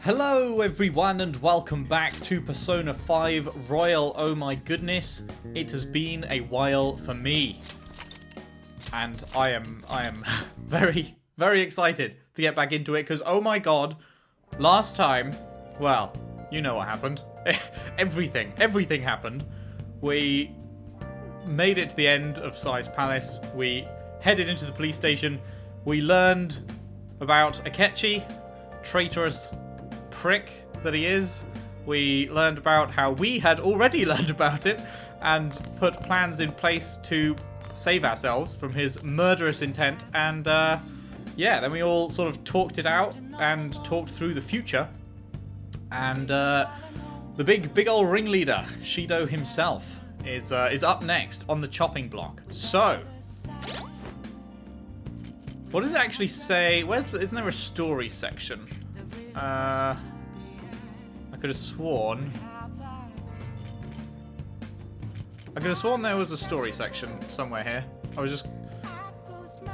Hello everyone and welcome back to Persona 5 Royal. Oh my goodness, it has been a while for me. And I am very, very excited to get back into it because oh my god, last time, well, you know what happened. Everything happened. We made it to the end of Sai's Palace. We headed into the police station. We learned about Akechi, traitorous prick that he is. We learned about how we had already learned about it and put plans in place to save ourselves from his murderous intent. And yeah, then we all sort of talked it out and talked through the future. And the big old ringleader, Shido himself, is up next on the chopping block. So, what does it actually say? Isn't there a story section? I could have sworn there was a story section somewhere here. I was just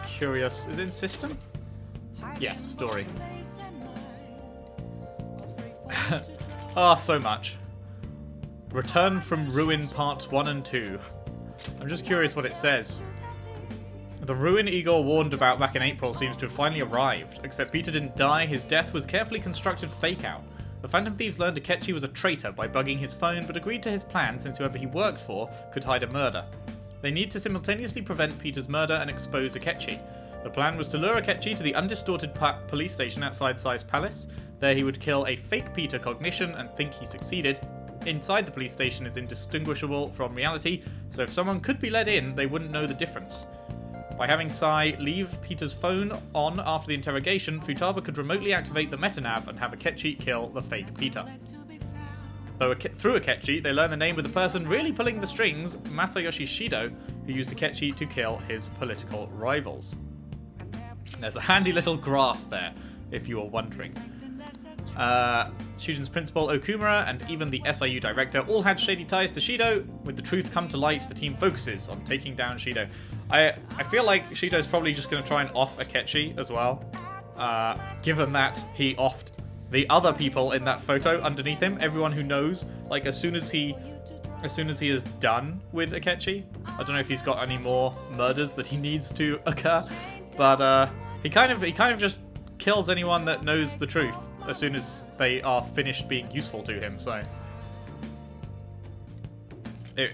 curious. Is it in system? Yes, story. Ah, so much. Return from Ruin Parts 1 and 2. I'm just curious what it says. The ruin Igor warned about back in April seems to have finally arrived, except Peter didn't die. His death was carefully constructed fake-out. The Phantom Thieves learned Akechi was a traitor by bugging his phone, but agreed to his plan since whoever he worked for could hide a murder. They need to simultaneously prevent Peter's murder and expose Akechi. The plan was to lure Akechi to the undistorted police station outside Sai's Palace. There he would kill a fake Peter cognition and think he succeeded. Inside the police station is indistinguishable from reality, so if someone could be let in, they wouldn't know the difference. By having Sai leave Peter's phone on after the interrogation, Futaba could remotely activate the metanav and have Akechi kill the fake Peter. Through Akechi, they learn the name of the person really pulling the strings, Masayoshi Shido, who used Akechi to kill his political rivals. There's a handy little graph there, if you are wondering. Shujin's principal, Okumura, and even the SIU director all had shady ties to Shido. With the truth come to light, the team focuses on taking down Shido. I feel like Shido's probably just going to try and off Akechi as well, given that he offed the other people in that photo underneath him. Everyone who knows, like as soon as he is done with Akechi. I don't know if he's got any more murders that he needs to occur, but he kind of just kills anyone that knows the truth as soon as they are finished being useful to him. So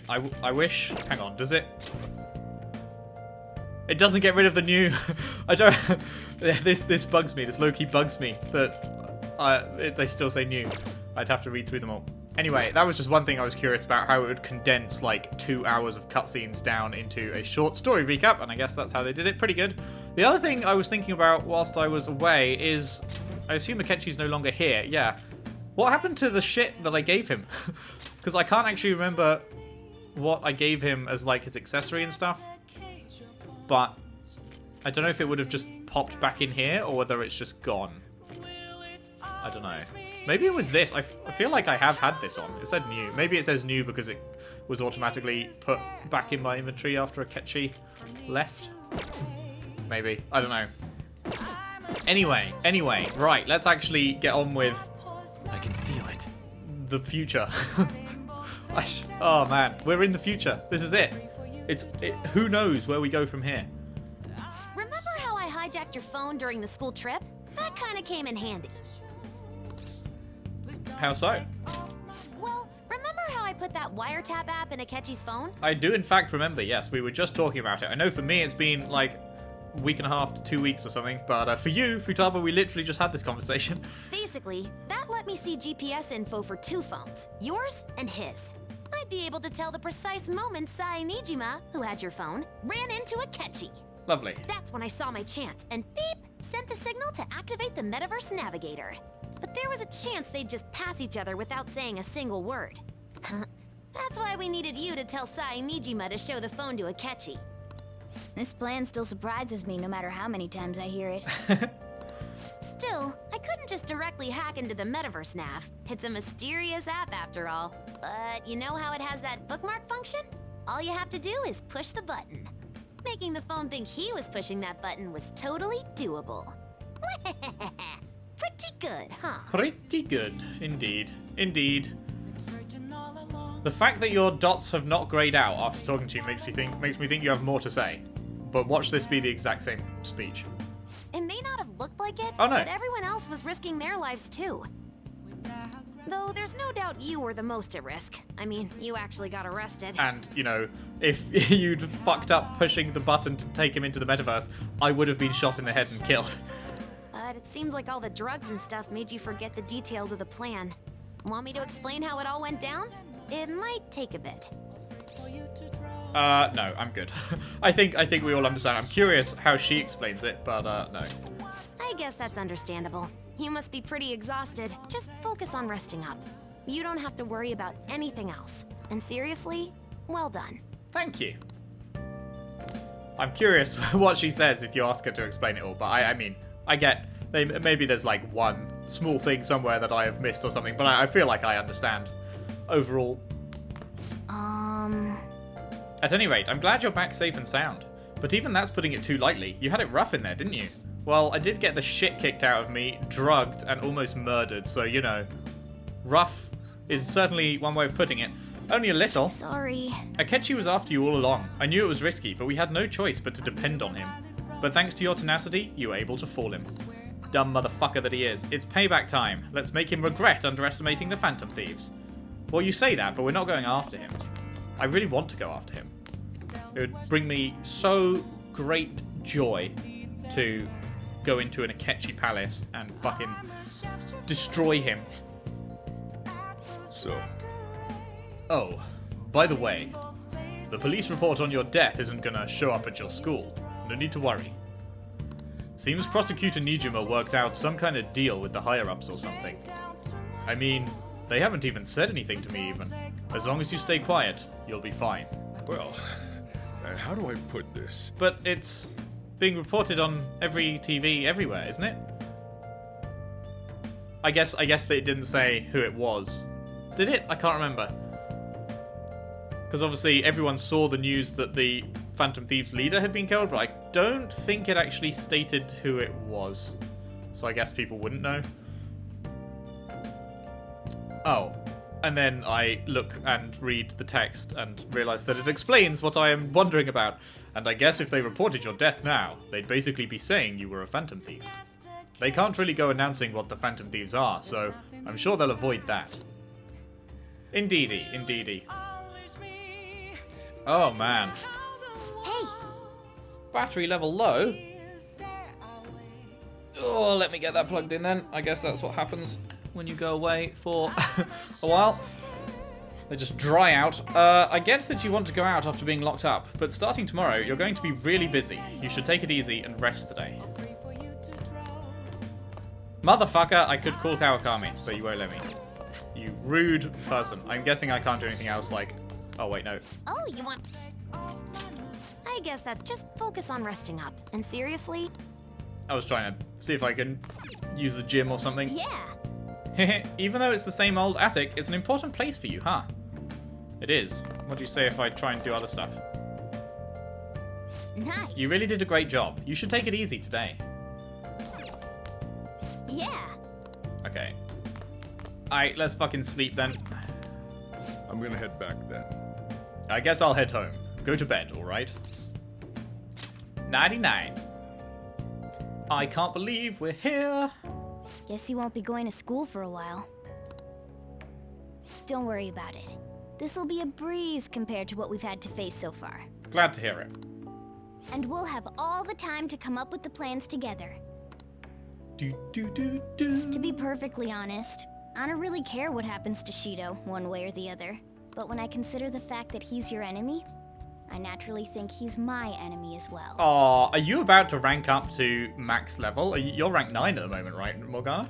I wish. Hang on, does it? It doesn't get rid of the new. I don't. This bugs me. This low-key bugs me that they still say new. I'd have to read through them all. Anyway, that was just one thing I was curious about, how it would condense like 2 hours of cutscenes down into a short story recap, and I guess that's how they did it. Pretty good. The other thing I was thinking about whilst I was away is, I assume Akechi's no longer here. Yeah. What happened to the shit that I gave him? Because I can't actually remember what I gave him as like his accessory and stuff. But I don't know if it would have just popped back in here or whether it's just gone. I don't know. Maybe it was this. I feel like I have had this on. It said new. Maybe it says new because it was automatically put back in my inventory after Akechi left. Maybe. I don't know. Anyway, right. Let's actually get on with... I can feel it. The future. Oh man, we're in the future. This is it. Who knows where we go from here? Remember how I hijacked your phone during the school trip? That kind of came in handy. How so? Well, remember how I put that wiretap app in Akechi's phone? I do in fact remember, yes. We were just talking about it. I know for me it's been like a week and a half to 2 weeks or something, but for you, Futaba, we literally just had this conversation. Basically, that let me see GPS info for 2 phones, yours and his. I'd be able to tell the precise moment Sai Nijima, who had your phone, ran into Akechi. Lovely. That's when I saw my chance, and beep, sent the signal to activate the Metaverse navigator. But there was a chance they'd just pass each other without saying a single word. That's why we needed you to tell Sai Nijima to show the phone to Akechi. This plan still surprises me no matter how many times I hear it. Still, I couldn't just directly hack into the Metaverse nav. It's a mysterious app after all. But you know how it has that bookmark function? All you have to do is push the button. Making the phone think he was pushing that button was totally doable. pretty good, huh? Pretty good, indeed. Indeed. The fact that your dots have not grayed out after talking to you makes me think you have more to say. But watch this be the exact same speech. It may not have looked like it, Oh, no. but everyone else was risking their lives too. Though there's no doubt you were the most at risk. I mean, you actually got arrested. And, you know, if you'd fucked up pushing the button to take him into the metaverse, I would have been shot in the head and killed. But it seems like all the drugs and stuff made you forget the details of the plan. Want me to explain how it all went down? It might take a bit. No, I'm good. I think we all understand. I'm curious how she explains it, but, no. I guess that's understandable. You must be pretty exhausted. Just focus on resting up. You don't have to worry about anything else. And seriously, well done. Thank you. I'm curious what she says if you ask her to explain it all, but I mean, I get, maybe there's like one small thing somewhere that I have missed or something, but I feel like I understand overall. At any rate, I'm glad you're back safe and sound. But even that's putting it too lightly. You had it rough in there, didn't you? Well, I did get the shit kicked out of me, drugged, and almost murdered, so, you know, rough is certainly one way of putting it. Only a little. Sorry. Akechi was after you all along. I knew it was risky, but we had no choice but to depend on him. But thanks to your tenacity, you were able to fool him. Dumb motherfucker that he is. It's payback time. Let's make him regret underestimating the Phantom Thieves. Well, you say that, but we're not going after him. I really want to go after him. It would bring me so great joy to go into an Akechi palace and fucking destroy him. So, Oh, by the way, the police report on your death isn't gonna show up at your school. No need to worry. Seems Prosecutor Nijima worked out some kind of deal with the higher-ups or something. I mean, they haven't even said anything to me even. As long as you stay quiet, you'll be fine. well, how do I put this? But it's being reported on every TV everywhere, isn't it? I guess they didn't say who it was. Did it? I can't remember. Because obviously everyone saw the news that the Phantom Thieves leader had been killed, but I don't think it actually stated who it was. So I guess people wouldn't know. Oh. And then I look and read the text and realise that it explains what I am wondering about. And I guess if they reported your death now, they'd basically be saying you were a Phantom Thief. They can't really go announcing what the Phantom Thieves are, so I'm sure they'll avoid that. Indeedy, indeedy. Oh man. Hey, Battery level low? Oh, let me get that plugged in then. I guess that's what happens when you go away for a while. They just dry out. I get that you want to go out after being locked up, but starting tomorrow, you're going to be really busy. You should take it easy and rest today. Motherfucker, I could call Kawakami, but you won't let me. You rude person. I'm guessing I can't do anything else like... Oh, wait, no. oh, you want... I guess that's just focus on resting up. And seriously? I was trying to see if I can use the gym or something. Yeah. Even though it's the same old attic, it's an important place for you, huh? It is. What do you say if I try and do other stuff? Nice. You really did a great job. You should take it easy today. Yeah. Okay. Alright, let's fucking sleep then. I'm gonna head back then. I guess I'll head home. Go to bed, alright? 99. I can't believe we're here. Guess you won't be going to school for a while. Don't worry about it. This'll be a breeze compared to what we've had to face so far. Glad to hear it. And we'll have all the time to come up with the plans together. To be perfectly honest, I don't really care what happens to Shido, one way or the other. But when I consider the fact that he's your enemy, I naturally think he's my enemy as well. Aw, are you about to rank up to max level? You're rank 9 at the moment, right, Morgana?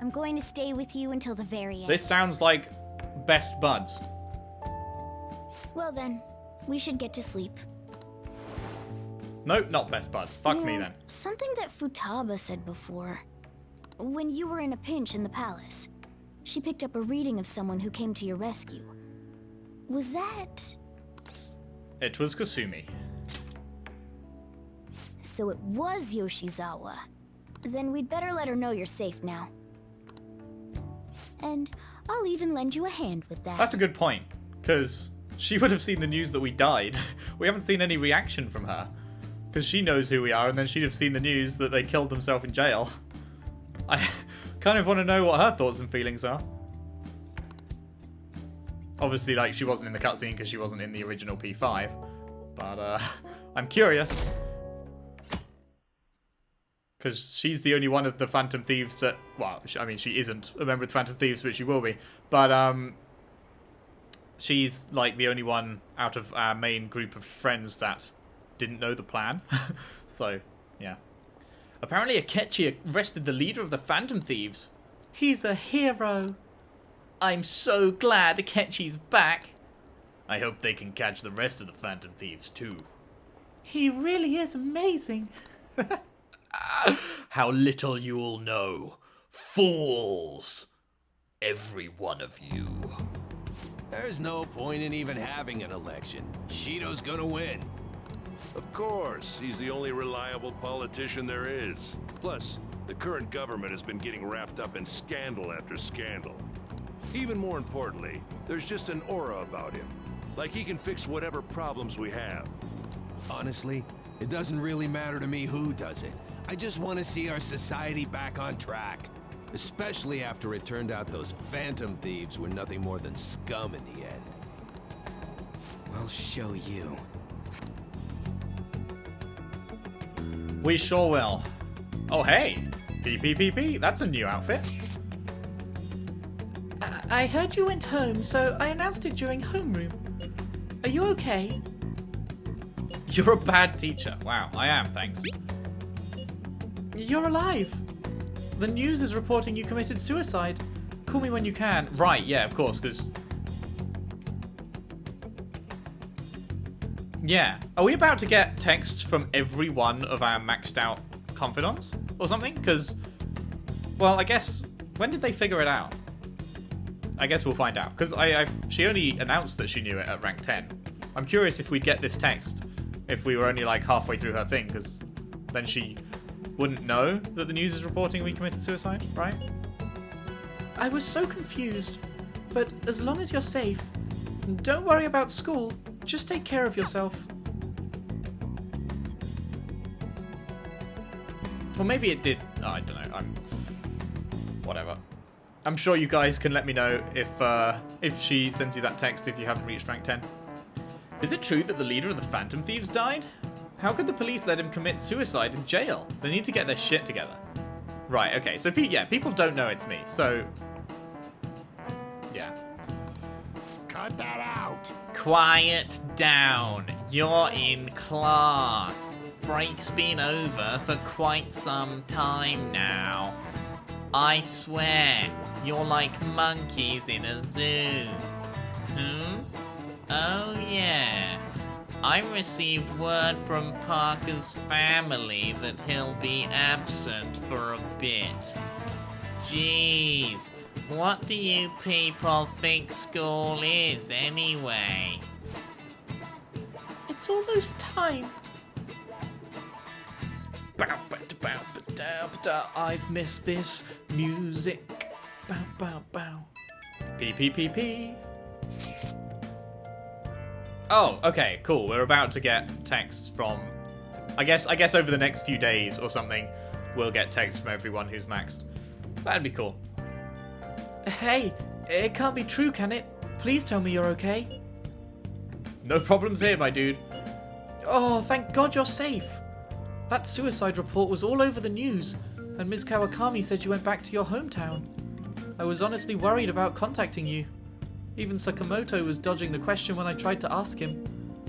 I'm going to stay with you until the very end. This sounds like best buds. Well then, we should get to sleep. Nope, not best buds. Fuck You me know, then. Something that Futaba said before. When you were in a pinch in the palace, she picked up a reading of someone who came to your rescue. Was that... It was Kasumi. So it was Yoshizawa. Then we'd better let her know you're safe now. And I'll even lend you a hand with that. That's a good point, because she would have seen the news that we died. We haven't seen any reaction from her, because she knows who we are, and then she'd have seen the news that they killed themselves in jail. I kind of want to know what her thoughts and feelings are. Obviously, like, she wasn't in the cutscene because she wasn't in the original P5, but I'm curious. Because she's the only one of the Phantom Thieves that... Well, I mean, she isn't a member of the Phantom Thieves, but she will be. But, she's, like, the only one out of our main group of friends that didn't know the plan. So, yeah. Apparently, Akechi arrested the leader of the Phantom Thieves. He's a hero. I'm so glad Akechi's back. I hope they can catch the rest of the Phantom Thieves, too. He really is amazing. How little you'll know. Fools. Every one of you. There's no point in even having an election. Shido's gonna win. Of course, he's the only reliable politician there is. Plus, the current government has been getting wrapped up in scandal after scandal. Even more importantly, there's just an aura about him. Like he can fix whatever problems we have. Honestly, it doesn't really matter to me who does it. I just want to see our society back on track. Especially after it turned out those Phantom Thieves were nothing more than scum in the end. We'll show you. We sure will. Oh, hey. PPPP. That's a new outfit. I heard you went home, so I announced it during homeroom. Are you okay? You're a bad teacher. Wow, I am, thanks. You're alive. The news is reporting you committed suicide. Call me when you can. Right, yeah, of course, because... Yeah. Are we about to get texts from every one of our maxed out confidants? Or something? Because... Well, I guess... When did they figure it out? I guess we'll find out. Because she only announced that she knew it at rank 10. I'm curious if we'd get this text if we were only like halfway through her thing, because then she wouldn't know that the news is reporting we committed suicide, right? I was so confused, but as long as you're safe, don't worry about school, just take care of yourself. Well, maybe it did. Oh, I don't know. Whatever. I'm sure you guys can let me know if she sends you that text if you haven't reached rank 10. Is it true that the leader of the Phantom Thieves died? How could the police let him commit suicide in jail? They need to get their shit together. Right, okay. So, yeah, people don't know it's me. So, yeah. Cut that out! Quiet down. You're in class. Break's been over for quite some time now. I swear, you're like monkeys in a zoo. Oh yeah. I received word from Parker's family that he'll be absent for a bit. Jeez, what do you people think school is anyway? It's almost time. I've missed this music. Bow, bow, bow. P. Oh, okay, cool. We're about to get texts from... I guess over the next few days or something, we'll get texts from everyone who's maxed. That'd be cool. Hey, it can't be true, can it? Please tell me you're okay. No problems here, my dude. Oh, thank God you're safe. That suicide report was all over the news, and Ms. Kawakami said you went back to your hometown. I was honestly worried about contacting you. Even Sakamoto was dodging the question when I tried to ask him.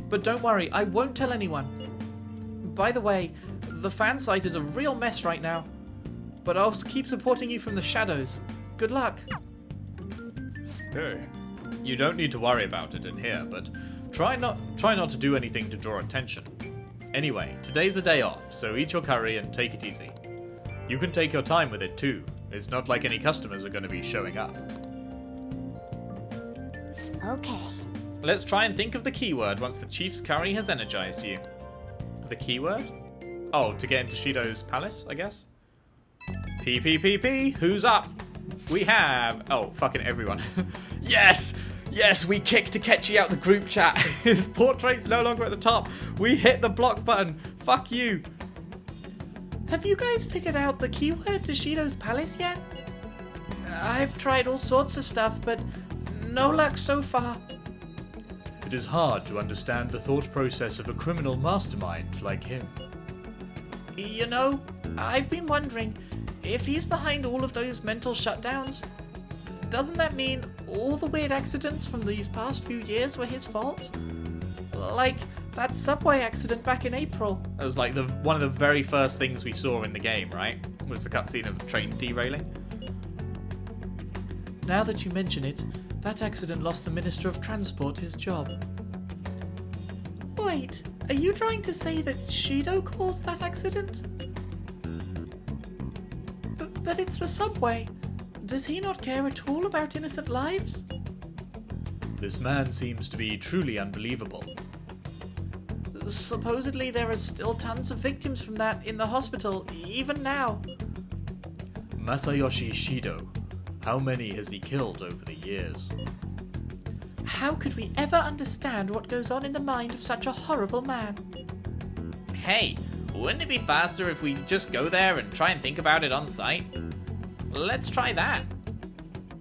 But don't worry, I won't tell anyone. By the way, the fan site is a real mess right now. But I'll keep supporting you from the shadows. Good luck. Hey. You don't need to worry about it in here, but try not to do anything to draw attention. Anyway, today's a day off, so eat your curry and take it easy. You can take your time with it too. It's not like any customers are going to be showing up. Okay. Let's try and think of the keyword once the Chief's curry has energized you. The keyword? Oh, to get into Shido's palace, I guess? PPPP, who's up? We have... Oh, fucking everyone. Yes! Yes, we kicked Takechi out the group chat. His portrait's no longer at the top. We hit the block button. Fuck you. Have you guys figured out the keyword to Shido's palace yet? I've tried all sorts of stuff, but no luck so far. It is hard to understand the thought process of a criminal mastermind like him. You know, I've been wondering, if he's behind all of those mental shutdowns, doesn't that mean all the weird accidents from these past few years were his fault? Like that subway accident back in April. That was like one of the very first things we saw in the game, right? Was the cutscene of the train derailing. Now that you mention it, that accident lost the Minister of Transport his job. Wait, are you trying to say that Shido caused that accident? But it's the subway. Does he not care at all about innocent lives? This man seems to be truly unbelievable. Supposedly there are still tons of victims from that in the hospital, even now. Masayoshi Shido. How many has he killed over the years? How could we ever understand what goes on in the mind of such a horrible man? Hey, wouldn't it be faster if we just go there and try and think about it on site? Let's try that.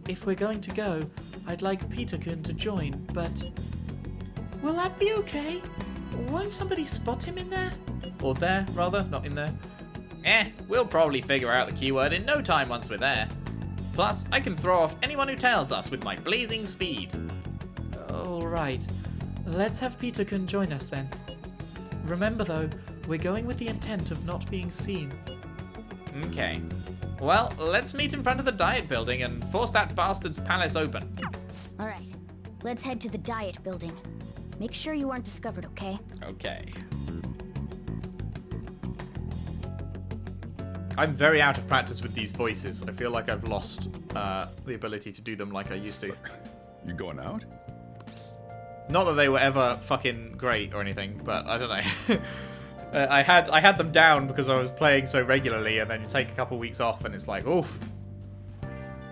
If we're going to go, I'd like Peter-kun to join, but... Will that be okay? Won't somebody spot him in there? Or there, rather, not in there. We'll probably figure out the keyword in no time once we're there. Plus, I can throw off anyone who tails us with my blazing speed. Alright. Let's have Peter-kun join us then. Remember though, we're going with the intent of not being seen. Okay. Well, let's meet in front of the Diet Building and force that bastard's palace open. Alright, let's head to the Diet Building. Make sure you aren't discovered, okay? Okay. I'm very out of practice with these voices. I feel like I've lost the ability to do them like I used to. You going out? Not that they were ever fucking great or anything, but I don't know. I had them down because I was playing so regularly, and then you take a couple weeks off, and it's like, oof.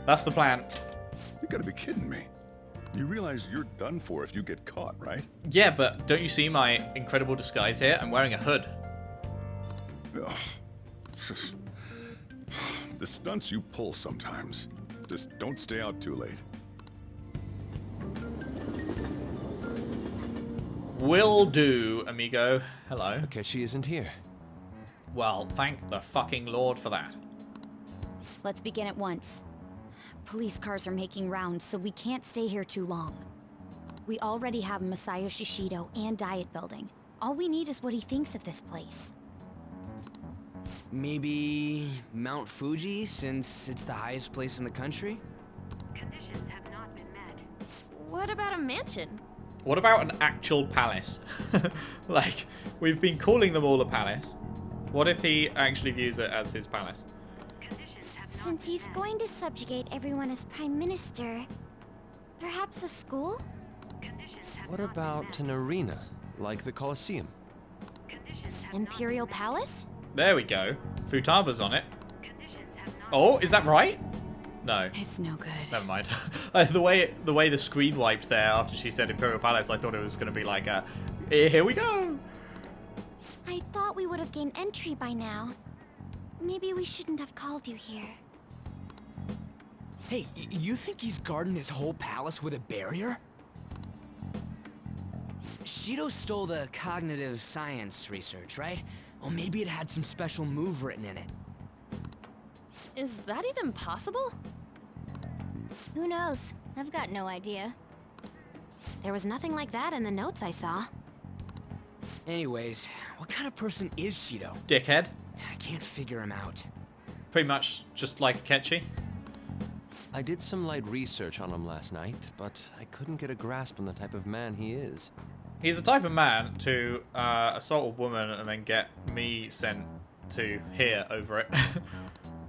That's the plan. You gotta be kidding me. You realize you're done for if you get caught, right? Yeah, but don't you see my incredible disguise here? I'm wearing a hood. Ugh. The stunts you pull sometimes. Just don't stay out too late. Will do, amigo. Hello. Takechi isn't here. Well, thank the fucking Lord for that. Let's begin at once. Police cars are making rounds, so we can't stay here too long. We already have Masayoshi Shido and Diet Building. All we need is what he thinks of this place. Maybe Mount Fuji, since it's the highest place in the country? Conditions have not been met. What about a mansion? What about an actual palace? Like, we've been calling them all a palace. What if he actually views it as his palace? Since he's going to subjugate everyone as Prime Minister, perhaps a school? What about an arena, like the Colosseum? Imperial Palace? There we go. Futaba's on it. Oh, is that right? No. It's no good. Never mind. the way the screen wiped there after she said Imperial Palace, I thought it was going to be like a, here we go. I thought we would have gained entry by now. Maybe we shouldn't have called you here. Hey, you think he's guarding his whole palace with a barrier? Shido stole the cognitive science research, right? Well, maybe it had some special move written in it. Is that even possible? Who knows? I've got no idea. There was nothing like that in the notes I saw. Anyways, what kind of person is Shido? Dickhead. I can't figure him out. Pretty much just like Akechi. I did some light research on him last night, but I couldn't get a grasp on the type of man he is. He's the type of man to assault a woman and then get me sent to here over it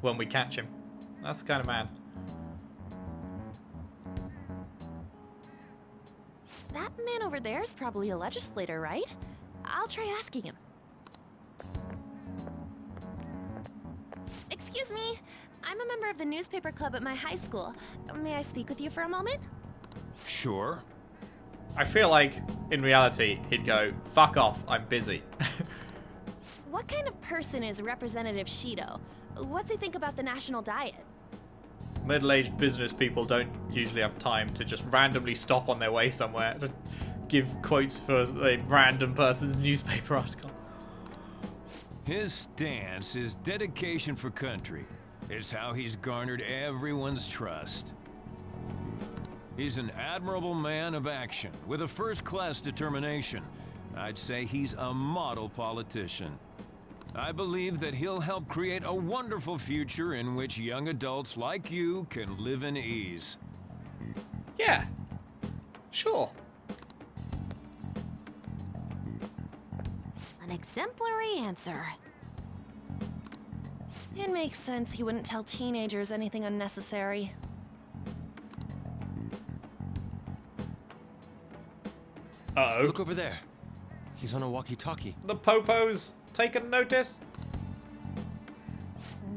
when we catch him. That's the kind of man. That man over there is probably a legislator, right? I'll try asking him. Excuse me, member of the newspaper club at my high school. May I speak with you for a moment? Sure. I feel like, in reality, he'd go, fuck off, I'm busy. What kind of person is Representative Shido? What's he think about the national diet? Middle-aged business people don't usually have time to just randomly stop on their way somewhere to give quotes for a random person's newspaper article. His stance is dedication for country. It's how he's garnered everyone's trust. He's an admirable man of action, with a first-class determination. I'd say he's a model politician. I believe that he'll help create a wonderful future in which young adults like you can live in ease. Yeah. Sure. An exemplary answer. It makes sense he wouldn't tell teenagers anything unnecessary. Uh-oh. Look over there. He's on a walkie-talkie. The Popo's taken notice.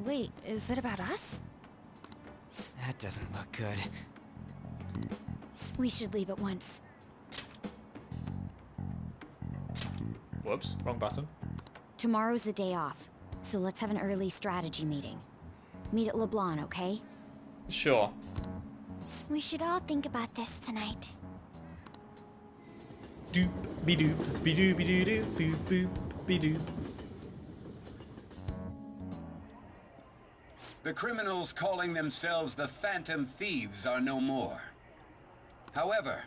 Wait, is it about us? That doesn't look good. We should leave at once. Whoops, wrong button. Tomorrow's the day off, so let's have an early strategy meeting. Meet at LeBlanc, okay? Sure. We should all think about this tonight. Doop, be doop, be doo, be doo doo, boop, boop, be doop. The criminals calling themselves the Phantom Thieves are no more. However,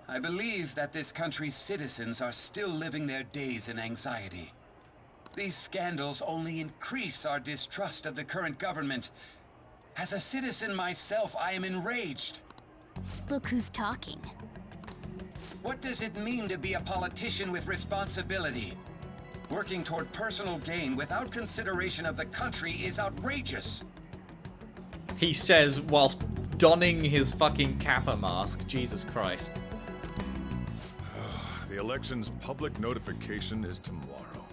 I believe that this country's citizens are still living their days in anxiety. These scandals only increase our distrust of the current government. As a citizen myself, I am enraged. Look who's talking. What does it mean to be a politician with responsibility? Working toward personal gain without consideration of the country is outrageous. He says whilst donning his fucking kappa mask. Jesus Christ. The election's public notification is tomorrow.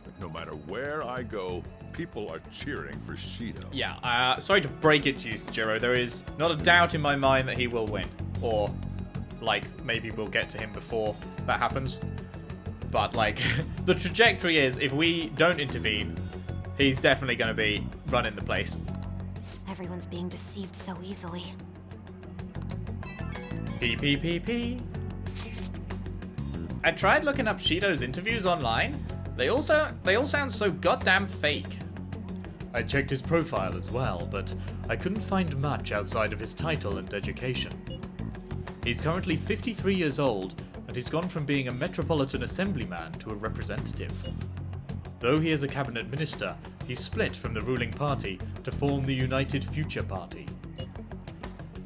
But no matter where I go, people are cheering for Shido. Yeah, sorry to break it to you, Jiro. There is not a doubt in my mind that he will win. Or, like, maybe we'll get to him before that happens. But, like, the trajectory is, if we don't intervene, he's definitely going to be running the place. Everyone's being deceived so easily. P. I tried looking up Shido's interviews online. They all sound so goddamn fake. I checked his profile as well, but I couldn't find much outside of his title and education. He's currently 53 years old, and he's gone from being a Metropolitan Assemblyman to a representative. Though he is a cabinet minister, he's split from the ruling party to form the United Future Party.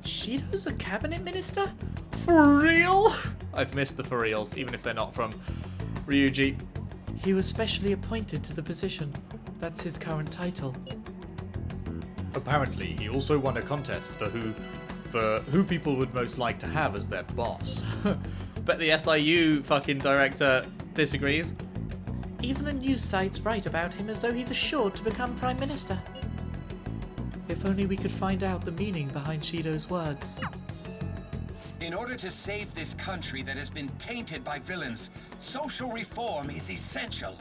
Shido's a cabinet minister? For real? I've missed the for reals, even if they're not from Ryuji. He was specially appointed to the position. That's his current title. Apparently, he also won a contest for who people would most like to have as their boss. Bet the SIU fucking director disagrees. Even the news sites write about him as though he's assured to become Prime Minister. If only we could find out the meaning behind Shido's words. In order to save this country that has been tainted by villains, social reform is essential.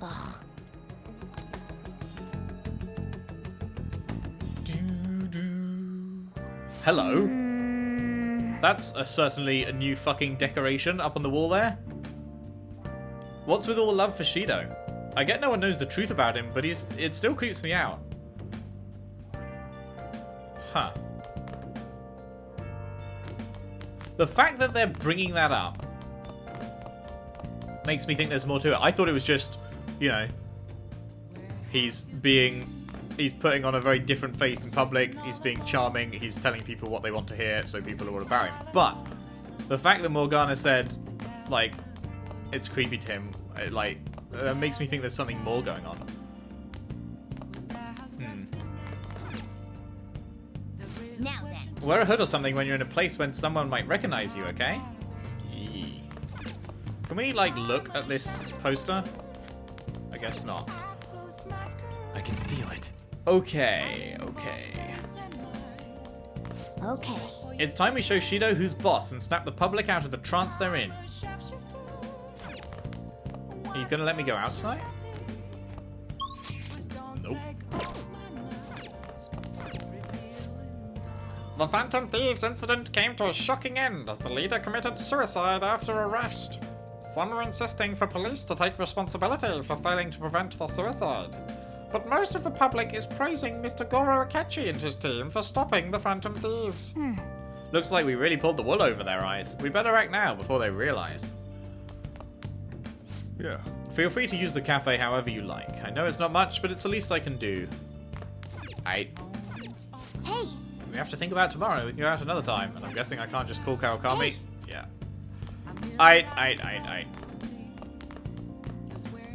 Ugh. Hello. That's certainly a new fucking decoration up on the wall there. What's with all the love for Shido? I get no one knows the truth about him, but it still creeps me out. Huh. The fact that they're bringing that up makes me think there's more to it. I thought it was just, you know, he's putting on a very different face in public, he's being charming, he's telling people what they want to hear, so people are all about him. But the fact that Morgana said, like, it's creepy to him, it makes me think there's something more going on. Now then. Wear a hood or something when you're in a place when someone might recognize you, okay? Yee. Can we, like, look at this poster? I guess not. I can feel it. Okay. Okay. It's time we show Shido who's boss and snap the public out of the trance they're in. Are you gonna let me go out tonight? Nope. The Phantom Thieves incident came to a shocking end as the leader committed suicide after arrest. Some are insisting for police to take responsibility for failing to prevent the suicide. But most of the public is praising Mr. Goro Akechi and his team for stopping the Phantom Thieves. Looks like we really pulled the wool over their eyes. We better act now before they realize. Yeah. Feel free to use the cafe however you like. I know it's not much, but it's the least I can do. Hey. We have to think about tomorrow. We can go out another time. And I'm guessing I can't just call Kawakami. Yeah. Aight.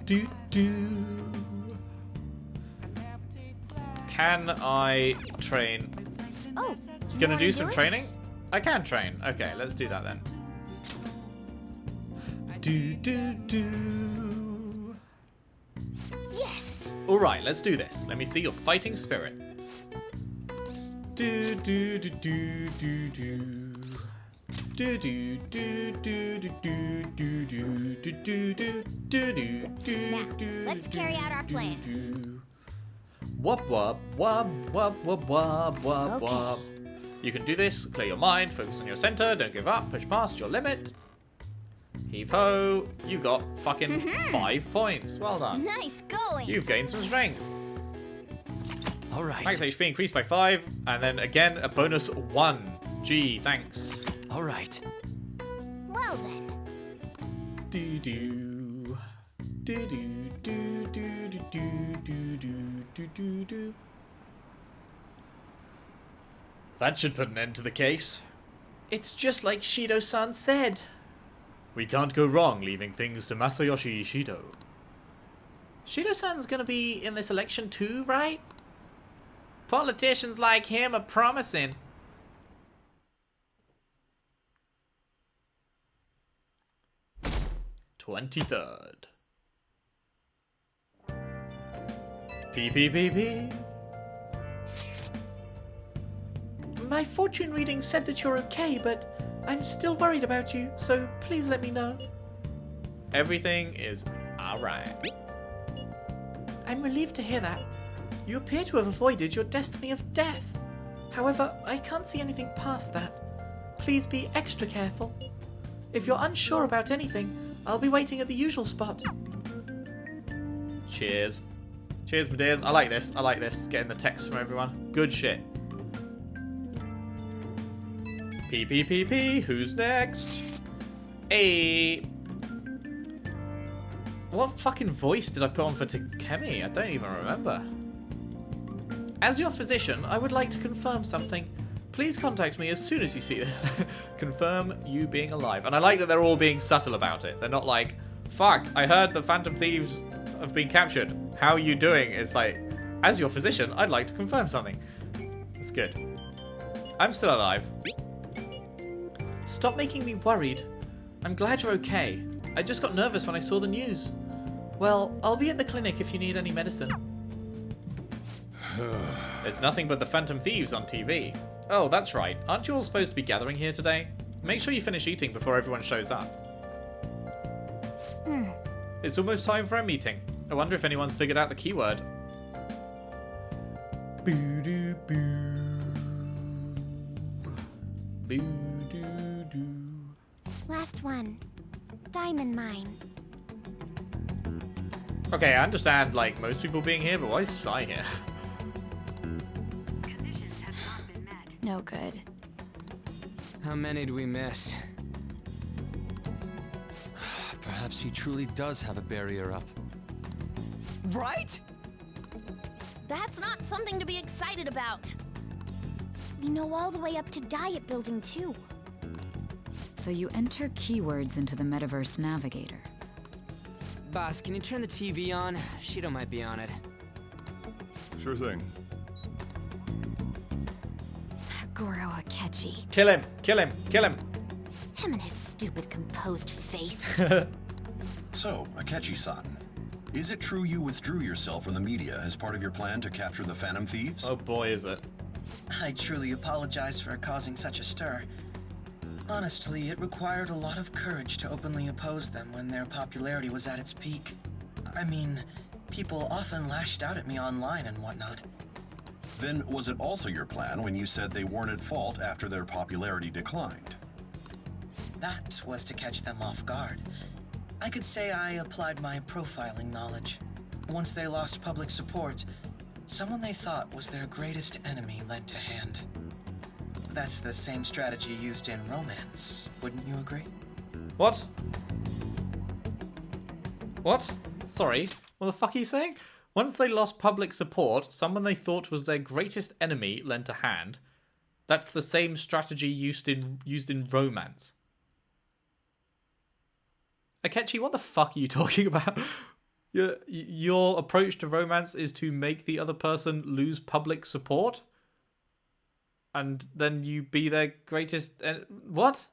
Do. Can I train? Oh. Gonna do some training? I can train. Okay, let's do that then. Do. Yes. Alright, let's do this. Let me see your fighting spirit. Do. Now, let's carry out our plan. Wub. You can do this. Clear your mind. Focus on your center. Don't give up. Push past your limit. Heave ho. You got fucking 5 points. Well done. Nice going. You've gained some strength. All right. Max HP increased by 5, and then again a bonus 1. Gee, thanks. All right. Well then. Do. That should put an end to the case. It's just like Shido-san said. We can't go wrong leaving things to Masayoshi Shido. Shido-san's gonna be in this election too, right? Politicians like him are promising. "23rd. PPPP. My fortune reading said that you're okay, but I'm still worried about you, so please let me know. Everything is alright. I'm relieved to hear that. You appear to have avoided your destiny of death. However, I can't see anything past that. Please be extra careful. If you're unsure about anything, I'll be waiting at the usual spot. Cheers. Cheers, my dears. I like this. Getting the text from everyone. Good shit. PPPP. Who's next? Hey. What fucking voice did I put on for Takemi? I don't even remember. As your physician, I would like to confirm something. Please contact me as soon as you see this. Confirm you being alive. And I like that they're all being subtle about it. They're not like, fuck, I heard the Phantom Thieves have been captured. How are you doing? It's like, as your physician, I'd like to confirm something. It's good. I'm still alive. Stop making me worried. I'm glad you're okay. I just got nervous when I saw the news. Well, I'll be at the clinic if you need any medicine. It's nothing but the Phantom Thieves on TV. Oh, that's right. Aren't you all supposed to be gathering here today? Make sure you finish eating before everyone shows up. It's almost time for a meeting. I wonder if anyone's figured out the keyword. Last one. Diamond mine. Okay, I understand, like, most people being here, but why is Sai here? No good. How many do we miss? Perhaps he truly does have a barrier up. Right? That's not something to be excited about. We know all the way up to Diet Building, too. So you enter keywords into the Metaverse Navigator. Boss, can you turn the TV on? Shido might be on it. Sure thing. Goro Akechi. Kill him! Kill him! Kill him! Him and his stupid composed face. So, Akechi-san, Is it true you withdrew yourself from the media as part of your plan to capture the Phantom Thieves? Oh boy, is it. I truly apologize for causing such a stir. Honestly, it required a lot of courage to openly oppose them when their popularity was at its peak. I mean, people often lashed out at me online and whatnot. Then was it also your plan when you said they weren't at fault after their popularity declined? That was to catch them off guard. I could say I applied my profiling knowledge. Once they lost public support, someone they thought was their greatest enemy lent a hand. That's the same strategy used in romance, wouldn't you agree? What? What? Sorry, what the fuck are you saying? Once they lost public support, someone they thought was their greatest enemy lent a hand. That's the same strategy used in romance. Akechi, what the fuck are you talking about? Your approach to romance is to make the other person lose public support? And then you be their greatest... what?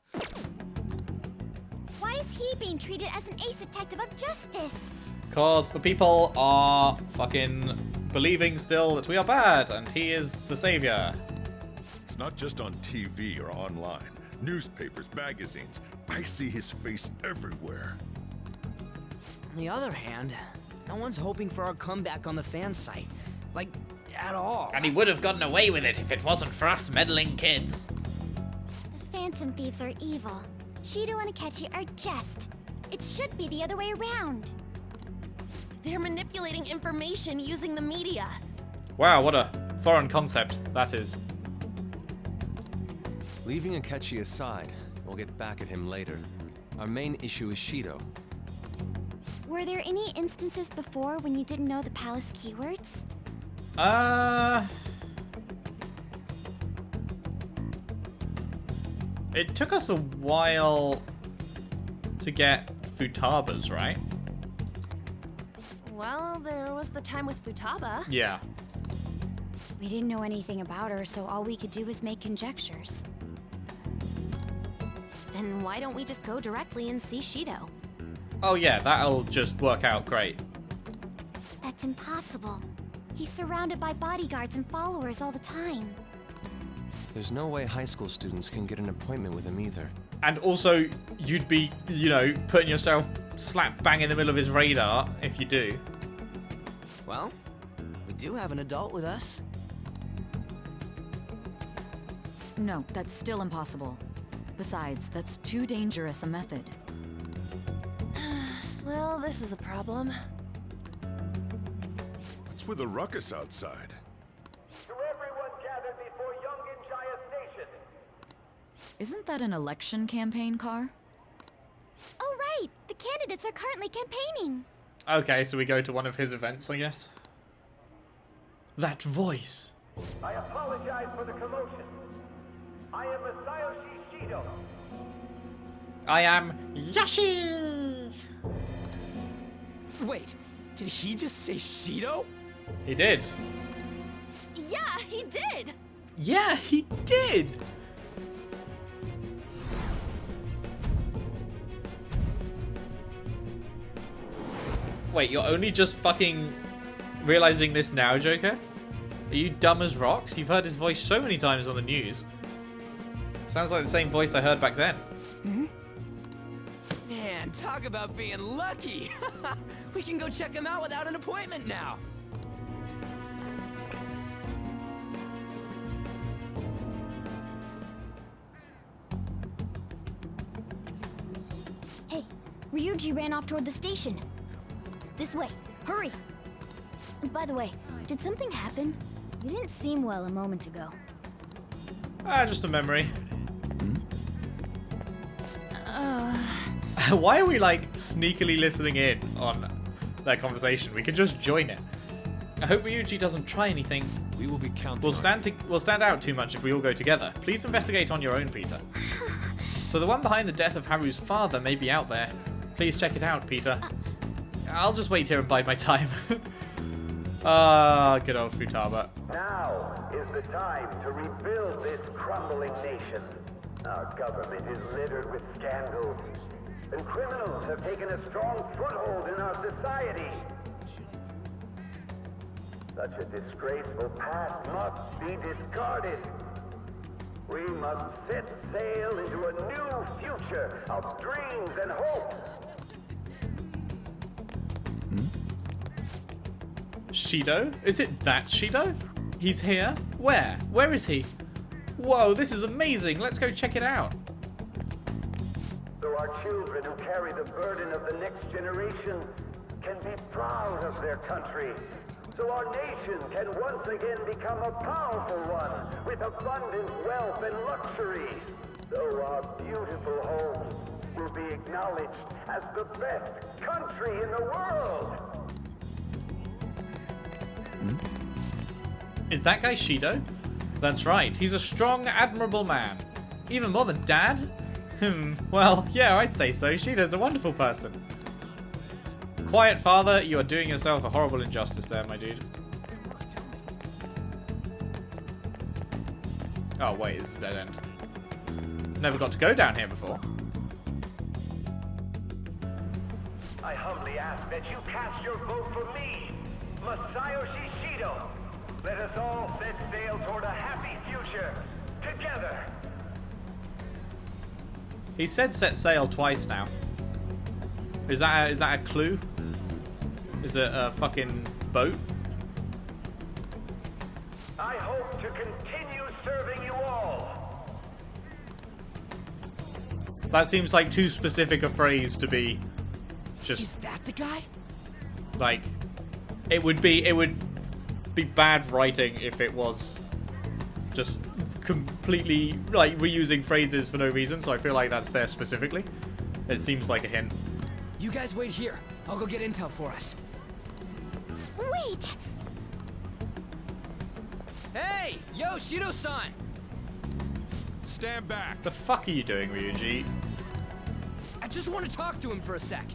Why is he being treated as an ace detective of justice? Because the people are fucking believing still that we are bad, and he is the savior. It's not just on TV or online. Newspapers, magazines. I see his face everywhere. On the other hand, no one's hoping for our comeback on the fan site. Like, at all. And he would have gotten away with it if it wasn't for us meddling kids. The Phantom Thieves are evil. Shido and Akechi are just. It should be the other way around. They're manipulating information using the media. Wow, what a foreign concept that is. Leaving Akechi aside, we'll get back at him later. Our main issue is Shido. Were there any instances before when you didn't know the palace keywords? It took us a while to get Futaba's, right? Well, there was the time with Futaba. Yeah. We didn't know anything about her, so all we could do was make conjectures. Then why don't we just go directly and see Shido? Oh yeah, that'll just work out great. That's impossible. He's surrounded by bodyguards and followers all the time. There's no way high school students can get an appointment with him either. And also, you'd be, you know, putting yourself slap bang in the middle of his radar if you do. Well, we do have an adult with us. No, that's still impossible. Besides, that's too dangerous a method. Well, this is a problem. What's with the ruckus outside? To everyone gathered before Yongen-Jaya Station. Isn't that an election campaign car? Oh right! The candidates are currently campaigning! Okay, so we go to one of his events, I guess. That voice! I apologize for the commotion. I am Masayoshi Shido. I am Yashi! Wait, did he just say Shido? He did. Yeah, he did! Yeah, he did! Wait, you're only just fucking realizing this now, Joker? Are you dumb as rocks? You've heard his voice so many times on the news. Sounds like the same voice I heard back then. Man, talk about being lucky. We can go check him out without an appointment now. Hey, Ryuji ran off toward the station. This way, hurry! By the way, did something happen? You didn't seem well a moment ago. Just a memory. Why are we like sneakily listening in on their conversation? We could just join it. I hope Ryuji doesn't try anything. We will be counting. We'll stand out too much if we all go together. Please investigate on your own, Peter. So the one behind the death of Haru's father may be out there. Please check it out, Peter. I'll just wait here and bide my time. Good old Futaba. Now is the time to rebuild this crumbling nation. Our government is littered with scandals, and criminals have taken a strong foothold in our society. Such a disgraceful past must be discarded. We must set sail into a new future of dreams and hope. Shido? Is it that Shido? He's here? Where? Where is he? Whoa, this is amazing. Let's go check it out. So our children who carry the burden of the next generation can be proud of their country. So our nation can once again become a powerful one with abundant wealth and luxury. So our beautiful homes will be acknowledged as the best country in the world. Is that guy Shido? That's right, he's a strong, admirable man. Even more than Dad? Well, yeah, I'd say so. Shido's a wonderful person. Quiet, father, you are doing yourself a horrible injustice there, my dude. Oh, wait, this is dead end. Never got to go down here before. I humbly ask that you cast your vote for me, Masayoshi Shido. Let us all set sail toward a happy future, together. He said set sail twice now. Is that a clue? Is it a fucking boat? I hope to continue serving you all. That seems like too specific a phrase to be just... Is that the guy? Like, it would be bad writing if it was just completely like reusing phrases for no reason, so I feel like that's there specifically. It seems like a hint. You guys wait here. I'll go get intel for us. Wait! Hey! Yo, Shido-san! Stand back. The fuck are you doing, Ryuji? I just want to talk to him for a sec.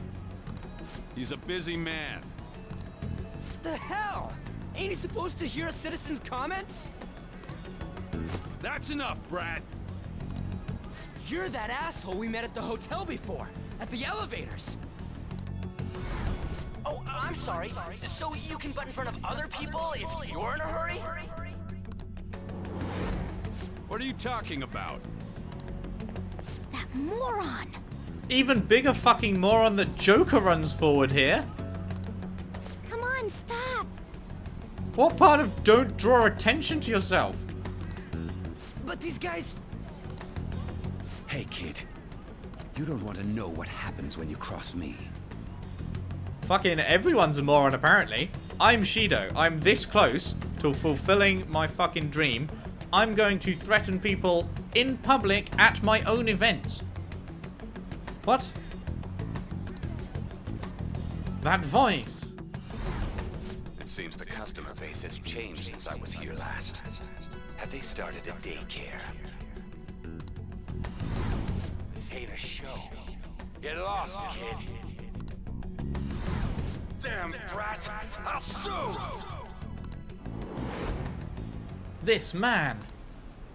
He's a busy man. The hell? Ain't he supposed to hear a citizen's comments? That's enough, Brad. You're that asshole we met at the hotel before, at the elevators. Oh, I'm sorry. So you can butt in front of other people if you're in a hurry? What are you talking about? That moron! Even bigger fucking moron that Joker runs forward here. Come on, stop! What part of don't draw attention to yourself? But these guys... Hey, kid. You don't want to know what happens when you cross me. Fucking everyone's a moron, apparently. I'm Shido. I'm this close to fulfilling my fucking dream. I'm going to threaten people in public at my own events. What? That voice. It seems the customer base has changed since I was here last. Have they started a daycare? This ain't a show. Get lost, kid. Damn brat! I'll sue! This man.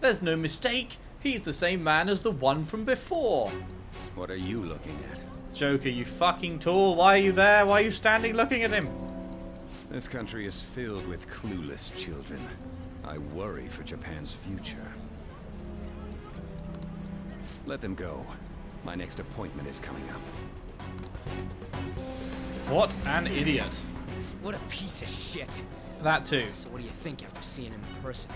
There's no mistake. He's the same man as the one from before. What are you looking at? Joker, you fucking tool. Why are you there? Why are you standing looking at him? This country is filled with clueless children. I worry for Japan's future. Let them go. My next appointment is coming up. What an idiot. What a piece of shit. That too. So what do you think after seeing him in person?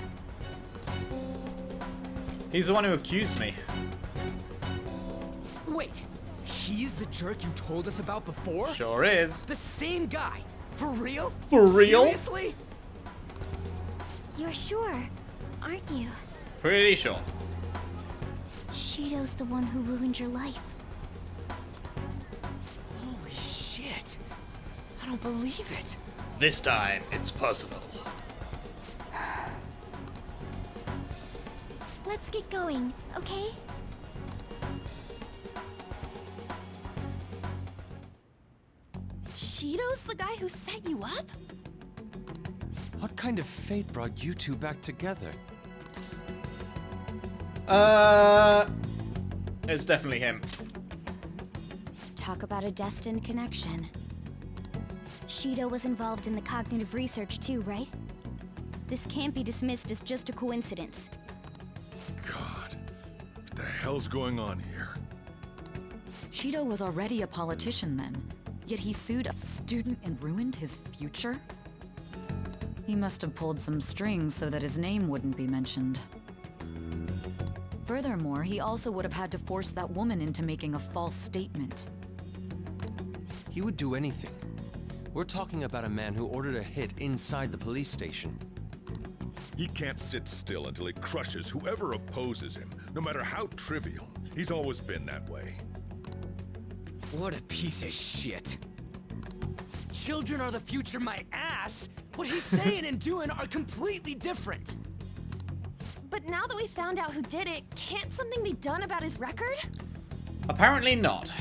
He's the one who accused me. Wait, he's the jerk you told us about before? Sure is. The same guy? For real? For real? Seriously? You're sure, aren't you? Pretty sure. Shido's the one who ruined your life. Holy shit. I don't believe it. This time, it's personal. Let's get going, okay? Shido's the guy who set you up? What kind of fate brought you two back together? It's definitely him. Talk about a destined connection. Shido was involved in the cognitive research too, right? This can't be dismissed as just a coincidence. God, what the hell's going on here? Shido was already a politician then, yet he sued a student and ruined his future? He must have pulled some strings so that his name wouldn't be mentioned. Furthermore, he also would have had to force that woman into making a false statement. He would do anything. We're talking about a man who ordered a hit inside the police station. He can't sit still until he crushes whoever opposes him, no matter how trivial. He's always been that way. What a piece of shit. Children are the future, my ass! What he's saying and doing are completely different! But now that we found out who did it, can't something be done about his record? Apparently not.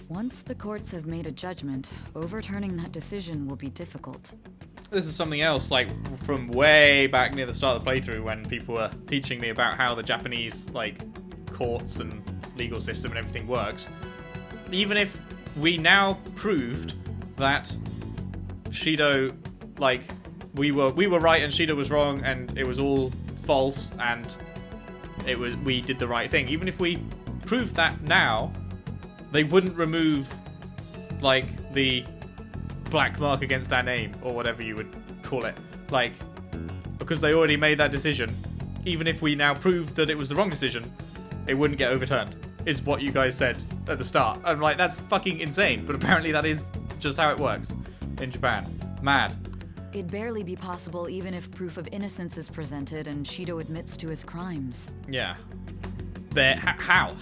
Once the courts have made a judgment, overturning that decision will be difficult. This is something else, like, from way back near the start of the playthrough when people were teaching me about how the Japanese, like, courts and legal system and everything works. Even if we now proved that Shido, like, we were right and Shido was wrong and it was all false and we did the right thing. Even if we proved that now, they wouldn't remove, like, the black mark against our name, or whatever you would call it. Like, because they already made that decision, even if we now proved that it was the wrong decision, it wouldn't get overturned, is what you guys said at the start. I'm like, that's fucking insane, but apparently that is just how it works in Japan. Mad. It'd barely be possible even if proof of innocence is presented and Shido admits to his crimes. Yeah. How?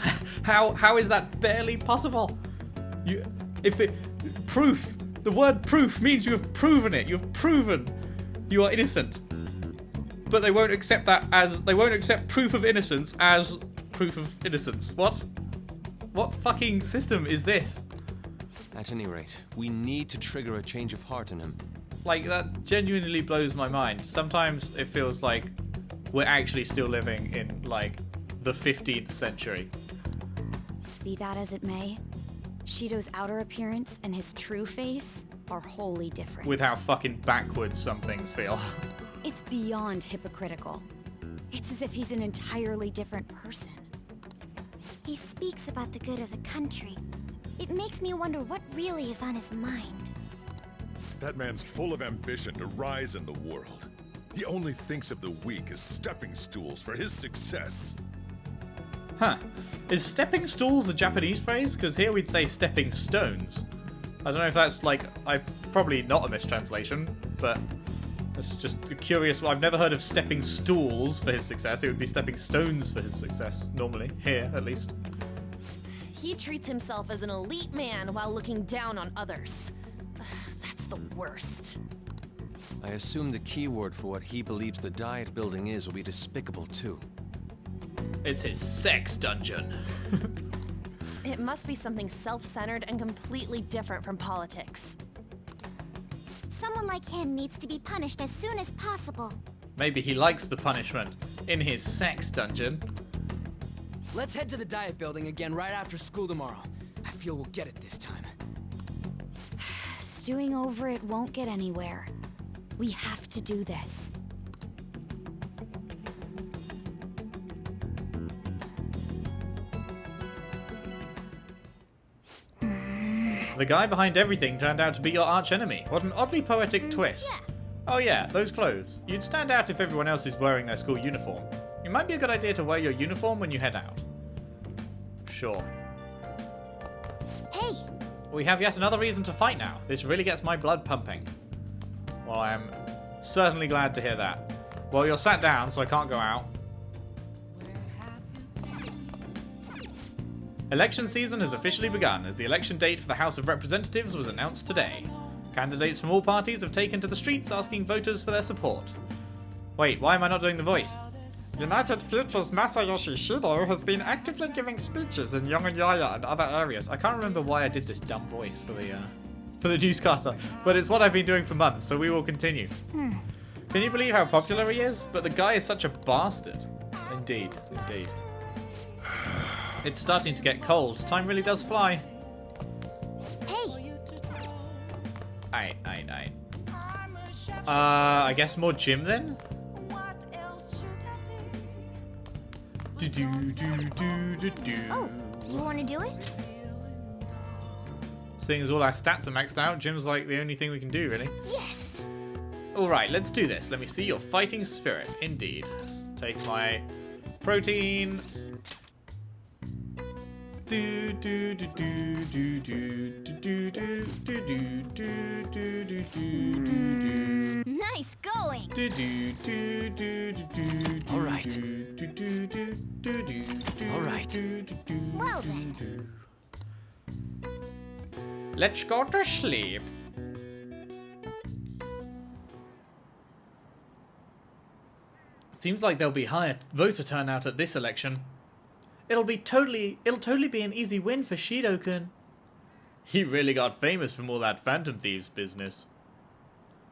How is that barely possible? Proof. The word proof means you have proven it. You've proven you are innocent. But they won't accept that as... They won't accept proof of innocence as proof of innocence. What? What fucking system is this? At any rate, we need to trigger a change of heart in him. Like, that genuinely blows my mind. Sometimes it feels like we're actually still living in, like, the 15th century. Be that as it may, Shido's outer appearance and his true face are wholly different. With how fucking backwards some things feel. It's beyond hypocritical. It's as if he's an entirely different person. He speaks about the good of the country. It makes me wonder what really is on his mind. That man's full of ambition to rise in the world. He only thinks of the weak as stepping stools for his success. Huh. Is stepping stools a Japanese phrase? Because here we'd say stepping stones. I don't know if that's, like, probably not a mistranslation, but it's just curious. I've never heard of stepping stools for his success. It would be stepping stones for his success, normally. Here, at least. He treats himself as an elite man while looking down on others. That's the worst. I assume the key word for what he believes the Diet Building is will be despicable too. It's his sex dungeon. It must be something self-centered and completely different from politics. Someone like him needs to be punished as soon as possible. Maybe he likes the punishment in his sex dungeon. Let's head to the Diet Building again right after school tomorrow. I feel we'll get it this time. Stewing over it won't get anywhere. We have to do this. The guy behind everything turned out to be your archenemy. What an oddly poetic twist. Yeah. Oh yeah, those clothes. You'd stand out if everyone else is wearing their school uniform. It might be a good idea to wear your uniform when you head out. Sure. Hey! We have yet another reason to fight now. This really gets my blood pumping. Well, I am certainly glad to hear that. Well, you're sat down, so I can't go out. Election season has officially begun, as the election date for the House of Representatives was announced today. Candidates from all parties have taken to the streets asking voters for their support. Wait, why am I not doing the voice? United Future's Masayoshi Shido has been actively giving speeches in Yonganyaya and other areas. I can't remember why I did this dumb voice for the newscaster, but it's what I've been doing for months, so we will continue. Can you believe how popular he is? But the guy is such a bastard. Indeed, indeed. It's starting to get cold. Time really does fly. Hey! Aight. I guess more gym then? Oh, you want to do it? Seeing as all our stats are maxed out, gym's like the only thing we can do, really. Yes! Alright, let's do this. Let me see your fighting spirit. Indeed. Take my protein. Nice going! Alright. Alright. Well then. Let's go to sleep. Seems like there'll be higher voter turnout at this election. It'll totally be an easy win for Shido-kun. He really got famous from all that Phantom Thieves business.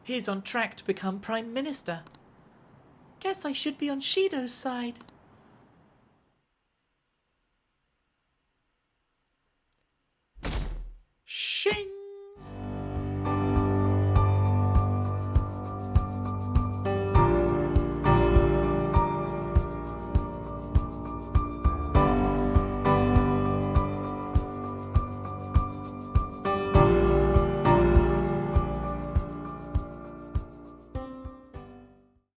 He's on track to become Prime Minister. Guess I should be on Shido's side.